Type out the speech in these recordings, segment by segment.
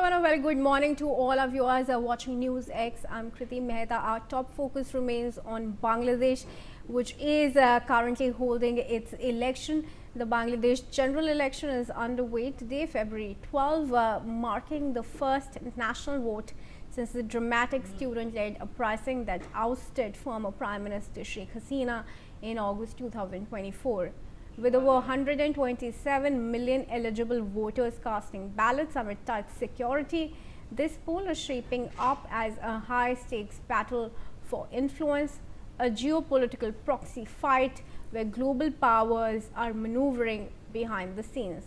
everyone, a very good morning to all our viewers watching NewsX. I'm Kriti Mehta. Our top focus remains on Bangladesh, which is currently holding its election. The Bangladesh general election is underway today, February 12, marking the first national vote since the dramatic student-led uprising that ousted former Prime Minister Sheikh Hasina in August 2024. With over 127 million eligible voters casting ballots amid tight security, this poll is shaping up as a high-stakes battle for influence, a geopolitical proxy fight where global powers are maneuvering behind the scenes.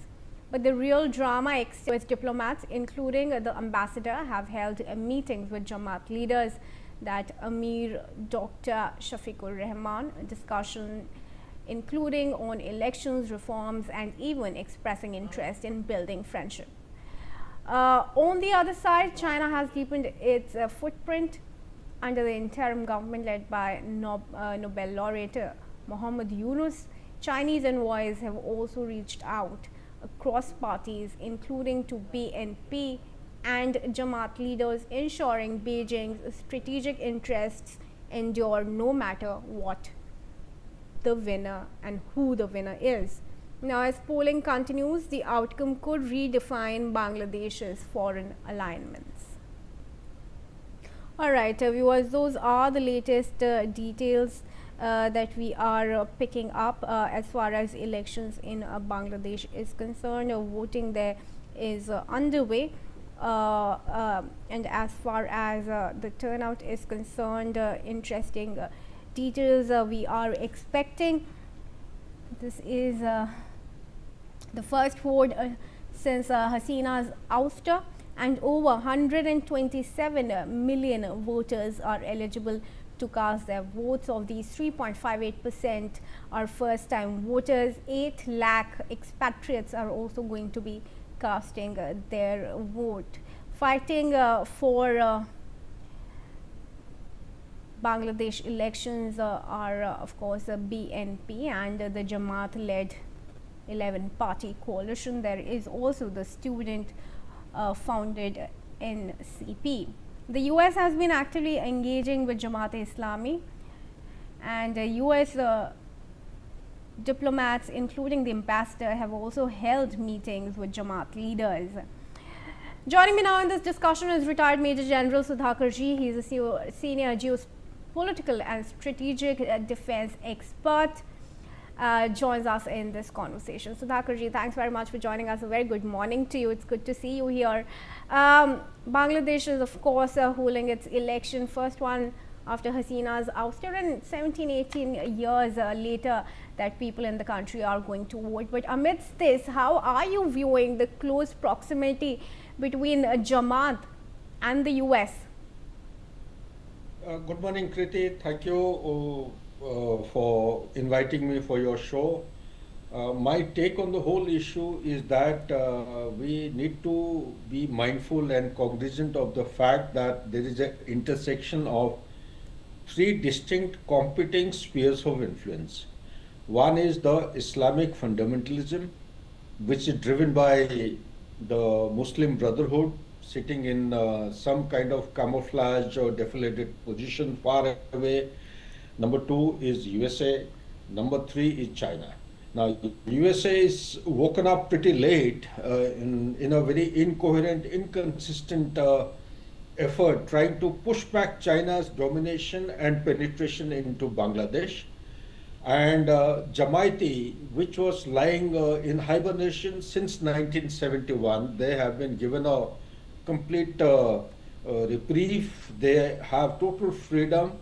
But the real drama extends. Diplomats, including the ambassador, have held meetings with Jamaat leaders that Amir Dr. Shafiqur Rahman, discussion including on elections, reforms, and even expressing interest in building friendship. On the other side, China has deepened its footprint under the interim government led by Nobel laureate Muhammad Yunus. Chinese envoys have also reached out across parties, including to BNP and Jamaat leaders, ensuring Beijing's strategic interests endure no matter what the winner and who the winner is. Now, as polling continues, the outcome could redefine Bangladesh's foreign alignments. All right, viewers, those are the latest details that we are picking up as far as elections in Bangladesh is concerned. Voting there is underway. And as far as the turnout is concerned, interesting details we are expecting. This is the first vote since Hasina's ouster, and over 127 million voters are eligible to cast their votes. Of these, 3.58% are first-time voters. 8 lakh expatriates are also going to be casting their vote. Fighting for Bangladesh elections are of course BNP and the Jamaat-led 11-party coalition. There is also the student-founded NCP. The US has been actively engaging with Jamaat-e-Islami, and US diplomats, including the ambassador, have also held meetings with Jamaat leaders. Joining me now in this discussion is retired Major General Sudhakarji. He is a senior geopolitical and strategic defense expert. Joins us in this conversation. Sudhakarji, thanks very much for joining us. A very good morning to you. It's good to see you here. Bangladesh is, of course, holding its election, first one after Hasina's ouster, and 17-18 years later that people in the country are going to vote. But amidst this, how are you viewing the close proximity between Jamaat and the US? Good morning, Kriti. Thank you for inviting me for your show. My take on the whole issue is that we need to be mindful and cognizant of the fact that there is an intersection of 3 distinct competing spheres of influence. One is the Islamic fundamentalism, which is driven by the Muslim Brotherhood, sitting in some kind of camouflage or deflated position far away. Number 2 is USA. Number 3 is China. Now, USA is woken up pretty late in a very incoherent, inconsistent effort trying to push back China's domination and penetration into Bangladesh. And Jamaati, which was lying in hibernation since 1971, they have been given a complete reprieve. They have total freedom,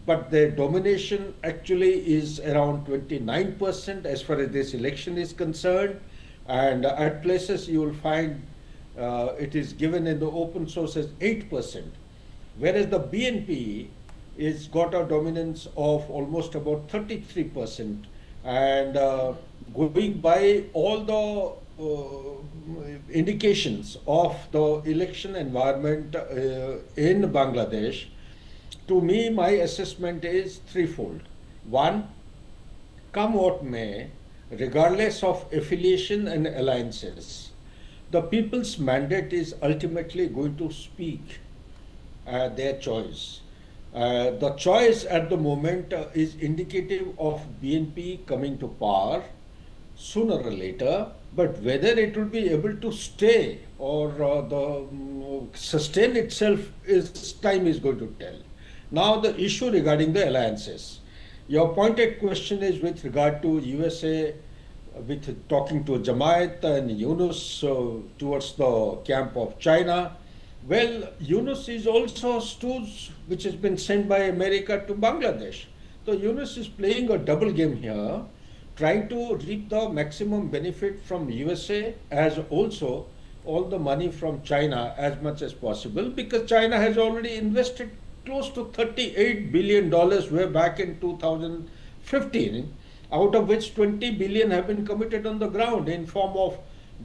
but their domination actually is around 29% as far as this election is concerned. And at places you will find it is given in the open source as 8%, whereas the BNP is got a dominance of almost about 33%. And going by all the indications of the election environment in Bangladesh, to me, my assessment is threefold. One, come what may, regardless of affiliation and alliances, the people's mandate is ultimately going to speak their choice. The choice at the moment is indicative of BNP coming to power sooner or later, but whether it will be able to stay or sustain itself is time is going to tell. Now the issue regarding the alliances. Your pointed question is with regard to USA with talking to Jamaat and Yunus towards the camp of China. Well, Yunus is also a stooge which has been sent by America to Bangladesh. So Yunus is playing a double game here, trying to reap the maximum benefit from USA as also all the money from China as much as possible, because China has already invested close to $38 billion way back in 2015, out of which 20 billion have been committed on the ground in form of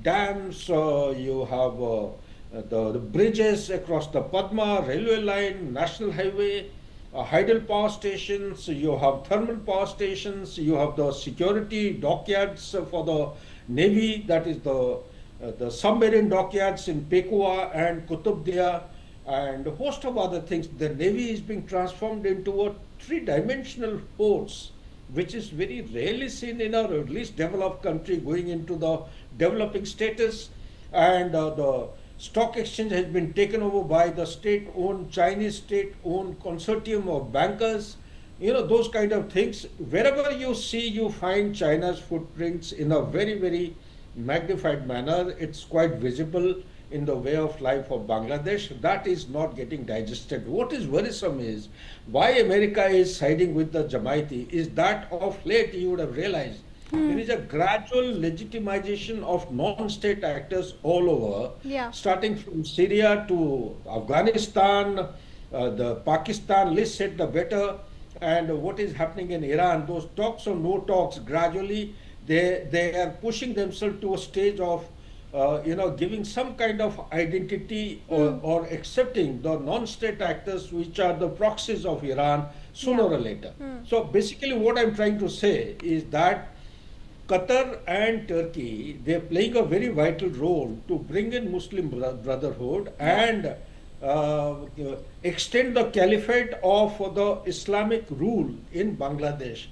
dams. You have the bridges across the Padma, railway line, national highway, hydel power stations, you have thermal power stations, you have the security dockyards for the Navy, that is the submarine dockyards in Pekua and Kutubdia, and a host of other things. The Navy is being transformed into a three-dimensional force, which is very rarely seen in our least developed country going into the developing status. And the stock exchange has been taken over by the state-owned, Chinese state-owned consortium of bankers. You know, those kind of things. Wherever you see, you find China's footprints in a very, very magnified manner. It's quite visible in the way of life of Bangladesh. That is not getting digested. What is worrisome is why America is siding with the Jamaati is that of late you would have realized there is a gradual legitimization of non-state actors all over, starting from Syria to Afghanistan, the Pakistan, least said the better, and what is happening in Iran. Those talks or no talks, gradually they are pushing themselves to a stage of giving some kind of identity or accepting the non-state actors which are the proxies of Iran sooner or later. So basically what I'm trying to say is that Qatar and Turkey, they're playing a very vital role to bring in Muslim Brotherhood and extend the caliphate of the Islamic rule in Bangladesh.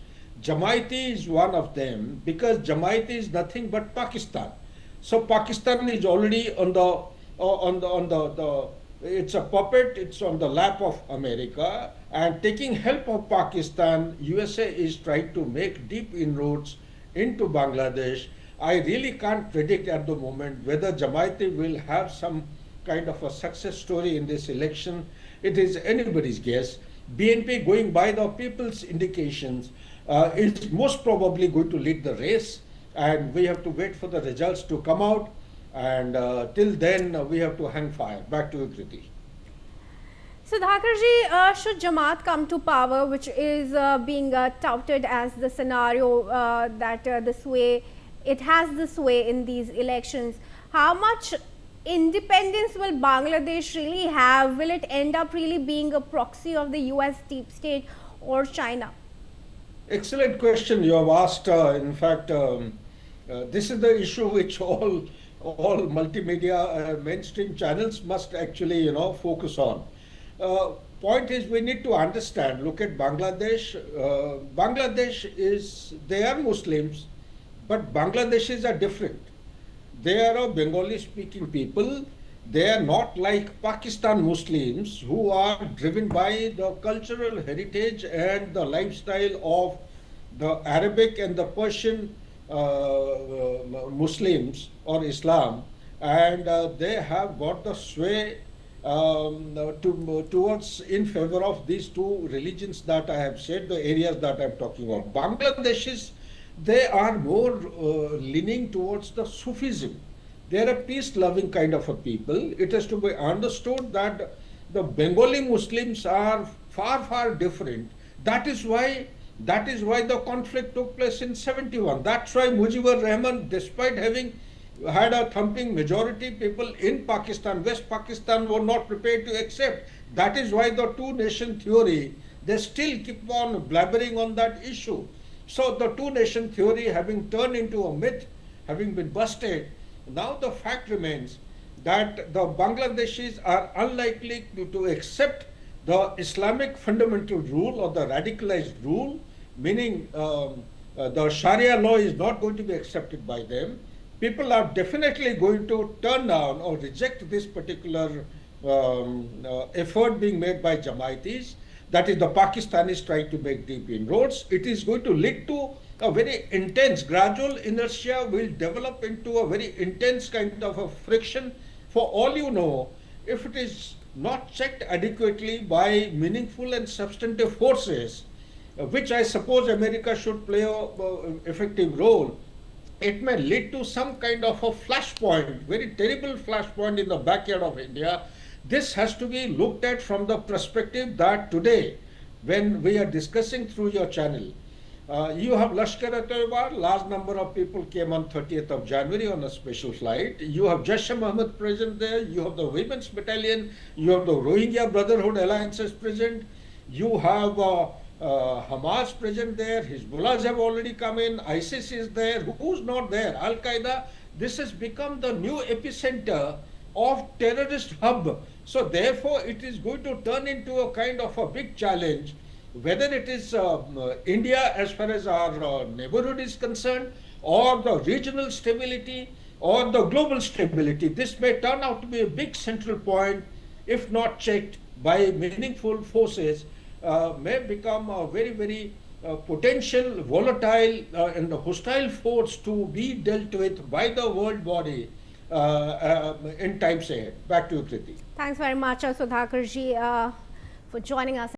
Jamaati is one of them, because Jamaati is nothing but Pakistan. So Pakistan is already on the it's a puppet, it's on the lap of America, and taking help of Pakistan, USA is trying to make deep inroads into Bangladesh. I really can't predict at the moment whether Jamaati will have some kind of a success story in this election. It is anybody's guess. BNP, going by the people's indications, is most probably going to lead the race, and we have to wait for the results to come out, and till then we have to hang fire. Back to you, Kriti. So Dhakarji, should Jamaat come to power, which is being touted as the scenario that the sway, it has the sway in these elections, how much independence will Bangladesh really have? Will it end up really being a proxy of the US deep state or China? Excellent question you have asked. In fact, this is the issue which all multimedia mainstream channels must actually focus on. Point is, we need to understand, look at Bangladesh. Bangladesh is, they are Muslims, but Bangladeshis are different. They are a Bengali speaking people. They are not like Pakistan Muslims, who are driven by the cultural heritage and the lifestyle of the Arabic and the Persian Muslims or Islam, and they have got the sway towards in favor of these two religions that I have said, the areas that I'm talking about. Bangladeshis, they are more leaning towards the Sufism. They are a peace-loving kind of a people. It has to be understood that the Bengali Muslims are far, far different. That is why the conflict took place in 71. That's why Mujibur Rahman, despite having had a thumping majority, people in Pakistan, West Pakistan, were not prepared to accept. That is why the two-nation theory, they still keep on blabbering on that issue. So the two-nation theory having turned into a myth, having been busted, Now the fact remains that the Bangladeshis are unlikely to accept the Islamic fundamental rule or the radicalized rule, meaning the Sharia law is not going to be accepted by them. People are definitely going to turn down or reject this particular effort being made by Jamaatis. That is, the Pakistanis trying to make deep inroads. It is going to lead to a very intense, gradual inertia will develop into a very intense kind of a friction. For all you know, if it is not checked adequately by meaningful and substantive forces, which I suppose America should play an effective role, it may lead to some kind of a flashpoint, very terrible flashpoint in the backyard of India. This has to be looked at from the perspective that today, when we are discussing through your channel, you have Lashkar-e-Taiba, large number of people came on 30th of January on a special flight. You have Jaish-e-Mohammed present there, you have the Women's Battalion, you have the Rohingya Brotherhood Alliances present, you have Hamas present there, Hezbollahs have already come in, ISIS is there, who's not there? Al-Qaeda. This has become the new epicenter of terrorist hub. So therefore it is going to turn into a kind of a big challenge, whether it is India as far as our neighborhood is concerned, or the regional stability, or the global stability. This may turn out to be a big central point, if not checked by meaningful forces, may become a very, very potential, volatile and hostile force to be dealt with by the world body in times ahead. Back to you, Kriti. Thanks very much, Sudhakar ji, for joining us.